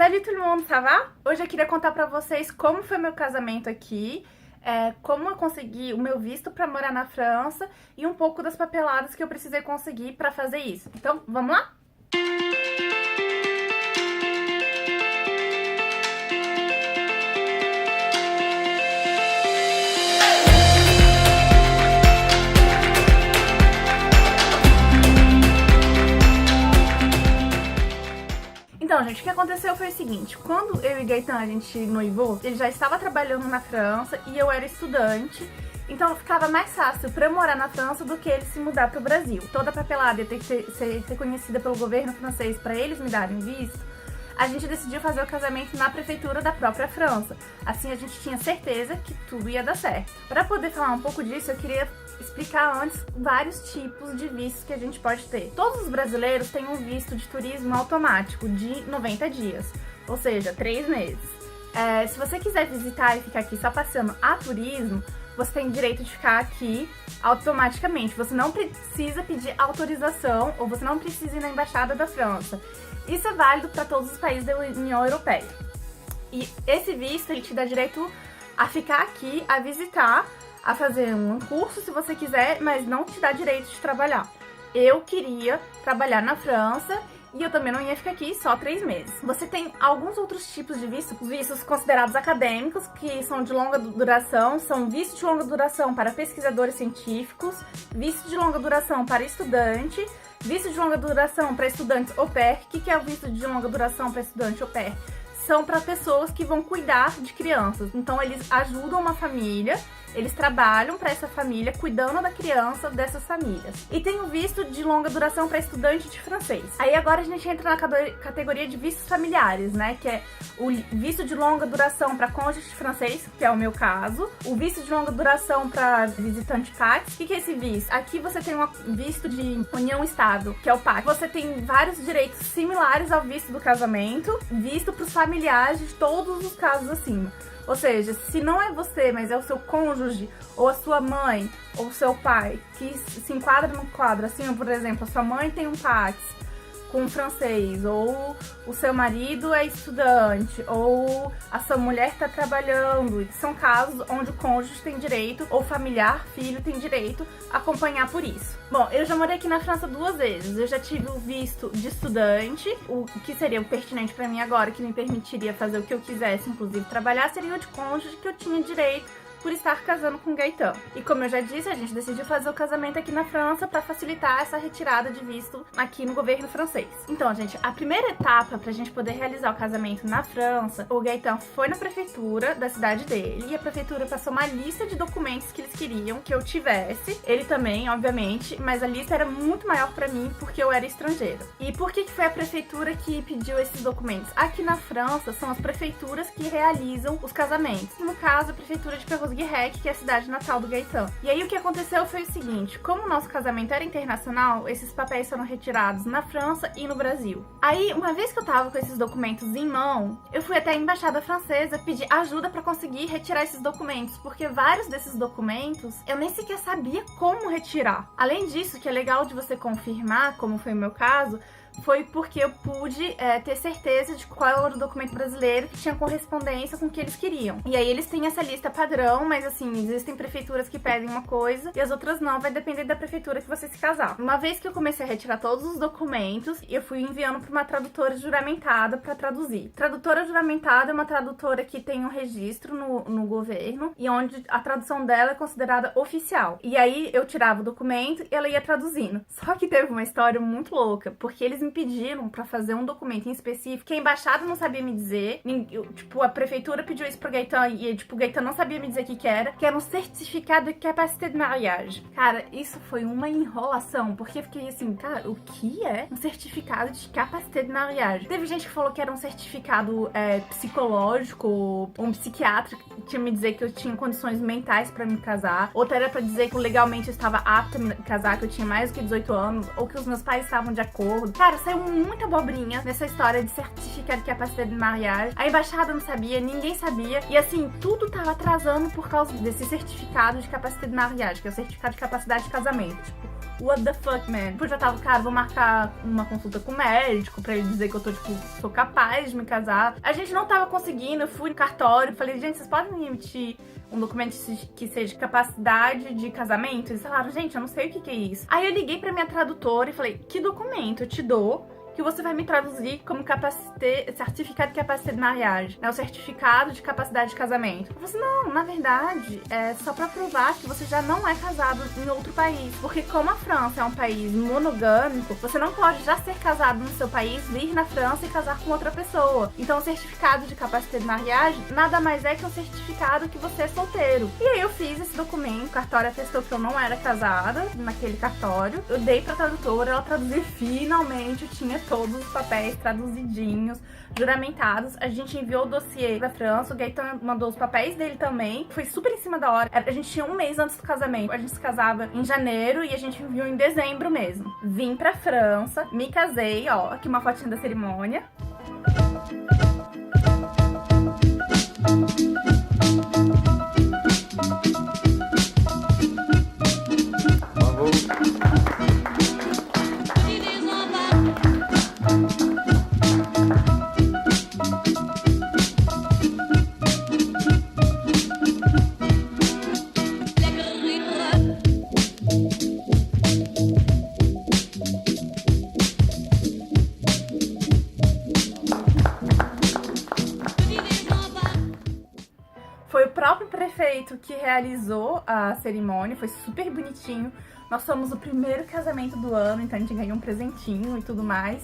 Salut tout le monde, ça va? Hoje eu queria contar pra vocês como foi meu casamento aqui, como eu consegui o meu visto pra morar na França e um pouco das papeladas que eu precisei conseguir pra fazer isso. Então, vamos lá? Então, gente, o que aconteceu foi o seguinte, quando eu e Gaetan a gente noivou, ele já estava trabalhando na França e eu era estudante, então ficava mais fácil pra eu morar na França do que ele se mudar pro Brasil. Toda a papelada ia ter que ser reconhecida pelo governo francês pra eles me darem visto. A gente decidiu fazer o casamento na prefeitura da própria França. Assim a gente tinha certeza que tudo ia dar certo. Para poder falar um pouco disso, eu queria explicar antes vários tipos de vistos que a gente pode ter. Todos os brasileiros têm um visto de turismo automático de 90 dias, ou seja, 3 meses. Se você quiser visitar e ficar aqui só passeando a turismo, você tem direito de ficar aqui automaticamente. Você não precisa pedir autorização ou você não precisa ir na embaixada da França. Isso é válido para todos os países da União Europeia. E esse visto, ele te dá direito a ficar aqui, a visitar, a fazer um curso se você quiser, mas não te dá direito de trabalhar. Eu queria trabalhar na França e eu também não ia ficar aqui só 3 meses. Você tem alguns outros tipos de vistos considerados acadêmicos, que são de longa duração, são vistos de longa duração para pesquisadores científicos, visto de longa duração para estudante, visto de longa duração para estudantes au pair. O que é o visto de longa duração para estudante au pair? São para pessoas que vão cuidar de crianças. Então eles ajudam uma família, eles trabalham para essa família, cuidando da criança dessas famílias. E tem o visto de longa duração para estudante de francês. Aí agora a gente entra na categoria de vistos familiares, né? Que é o visto de longa duração para cônjuge de francês, que é o meu caso. O visto de longa duração para visitante PAX. O que é esse visto? Aqui você tem um visto de união estado, que é o PAX. Você tem vários direitos similares ao visto do casamento, visto para os familiares de todos os casos acima. Ou seja, se não é você, mas é o seu cônjuge, ou a sua mãe, ou o seu pai, que se enquadra no quadro, assim, por exemplo, a sua mãe tem um Pax com francês, ou o seu marido é estudante, ou a sua mulher está trabalhando. São casos onde o cônjuge tem direito, ou familiar, filho, tem direito a acompanhar por isso. Bom, eu já morei aqui na França 2 vezes. Eu já tive o visto de estudante, o que seria o pertinente para mim agora, que me permitiria fazer o que eu quisesse, inclusive trabalhar, seria o de cônjuge, que eu tinha direito por estar casando com Gaetan. E como eu já disse, a gente decidiu fazer o casamento aqui na França para facilitar essa retirada de visto aqui no governo francês. Então, gente, a primeira etapa pra gente poder realizar o casamento na França, o Gaetan foi na prefeitura da cidade dele e a prefeitura passou uma lista de documentos que eles queriam que eu tivesse. Ele também, obviamente, mas a lista era muito maior pra mim porque eu era estrangeira. E por que foi a prefeitura que pediu esses documentos? Aqui na França são as prefeituras que realizam os casamentos. No caso, a prefeitura de Perros-Guirec, que é a cidade natal do Gaetan. E aí o que aconteceu foi o seguinte, como o nosso casamento era internacional, esses papéis foram retirados na França e no Brasil. Aí, uma vez que eu tava com esses documentos em mão, eu fui até a embaixada francesa pedir ajuda pra conseguir retirar esses documentos, porque vários desses documentos eu nem sequer sabia como retirar. Além disso, que é legal de você confirmar, como foi o meu caso, foi porque eu pude ter certeza de qual era o documento brasileiro que tinha correspondência com o que eles queriam. E aí eles têm essa lista padrão, mas assim, existem prefeituras que pedem uma coisa e as outras não, vai depender da prefeitura que você se casar. Uma vez que eu comecei a retirar todos os documentos, eu fui enviando para uma tradutora juramentada para traduzir. Tradutora juramentada é uma tradutora que tem um registro no governo e onde a tradução dela é considerada oficial. E aí eu tirava o documento e ela ia traduzindo. Só que teve uma história muito louca, porque eles me pediram pra fazer um documento em específico que a embaixada não sabia me dizer. Tipo, a prefeitura pediu isso pro Gaetan e, tipo, o Gaetan não sabia me dizer o que era um certificado de capacité de mariage. Cara, isso foi uma enrolação, porque eu fiquei assim, cara, o que é um certificado de capacité de mariage? Teve gente que falou que era um certificado psicológico ou um psiquiatra que tinha me dizer que eu tinha condições mentais pra me casar. Outra era pra dizer que legalmente eu estava apta a me casar, que eu tinha mais do que 18 anos, ou que os meus pais estavam de acordo. Cara, saiu muita abobrinha nessa história de certificado de capacité de mariage. A embaixada não sabia, ninguém sabia. E assim, tudo tava atrasando por causa desse certificado de capacité de mariage, que é o certificado de capacidade de casamento. Tipo, what the fuck, man? Tipo, já tava, cara, vou marcar uma consulta com o médico pra ele dizer que eu tô, tipo, sou capaz de me casar. A gente não tava conseguindo, eu fui no cartório, falei, gente, vocês podem me emitir um documento que seja capacidade de casamento? Eles falaram, gente, eu não sei o que é isso. Aí eu liguei pra minha tradutora e falei, que documento eu te dou que você vai me traduzir como certificado de capacidade de mariage, né? O certificado de capacidade de casamento. Eu falei assim, não, na verdade, é só pra provar que você já não é casado em outro país. Porque como a França é um país monogâmico, você não pode já ser casado no seu país, vir na França e casar com outra pessoa. Então o certificado de capacidade de mariage nada mais é que um certificado que você é solteiro. E aí eu fiz esse documento, o cartório atestou que eu não era casada naquele cartório. Eu dei pra tradutora, ela traduziu finalmente, eu tinha todos os papéis traduzidinhos, juramentados. A gente enviou o dossiê pra França, o Gaetan mandou os papéis dele também. Foi super em cima da hora. A gente tinha um mês antes do casamento. A gente se casava em janeiro e a gente enviou em dezembro mesmo. Vim pra França, me casei, ó, aqui uma fotinha da cerimônia. Foi o próprio prefeito que realizou a cerimônia, foi super bonitinho. Nós somos o primeiro casamento do ano, então a gente ganhou um presentinho e tudo mais.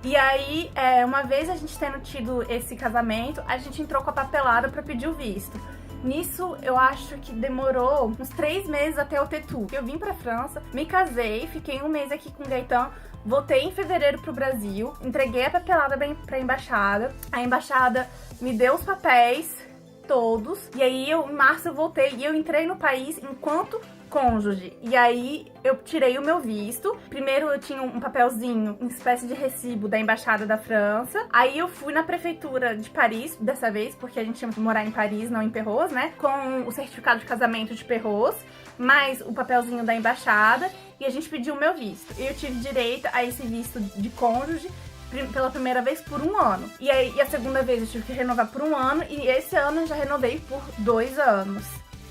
E aí, uma vez a gente tendo tido esse casamento, a gente entrou com a papelada pra pedir o visto. Nisso, eu acho que demorou uns 3 meses até eu ter tudo. Eu vim pra França, me casei, fiquei um mês aqui com o Gaetan, voltei em fevereiro pro Brasil, entreguei a papelada pra embaixada. A embaixada me deu os papéis todos, e aí em março eu voltei e eu entrei no país enquanto cônjuge. E aí eu tirei o meu visto. Primeiro eu tinha um papelzinho, uma espécie de recibo da Embaixada da França. Aí eu fui na prefeitura de Paris, dessa vez, porque a gente tinha que morar em Paris, não em Perros, né? Com o certificado de casamento de Perros, mais o papelzinho da embaixada, e a gente pediu o meu visto. E eu tive direito a esse visto de cônjuge pela primeira vez por 1 ano. E aí a segunda vez eu tive que renovar por 1 ano, e esse ano eu já renovei por 2 anos.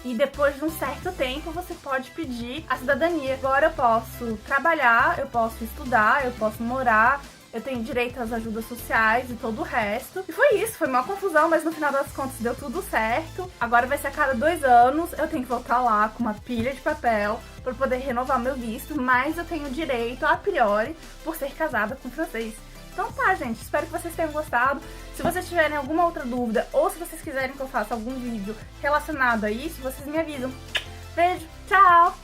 E depois de um certo tempo você pode pedir a cidadania. Agora eu posso trabalhar, eu posso estudar, eu posso morar, eu tenho direito às ajudas sociais e todo o resto. E foi isso, foi uma confusão, mas no final das contas deu tudo certo. Agora vai ser a cada 2 anos, eu tenho que voltar lá com uma pilha de papel para poder renovar meu visto, mas eu tenho direito, a priori, por ser casada com francês. Então tá, gente, espero que vocês tenham gostado. Se vocês tiverem alguma outra dúvida ou se vocês quiserem que eu faça algum vídeo relacionado a isso, vocês me avisam. Beijo, tchau!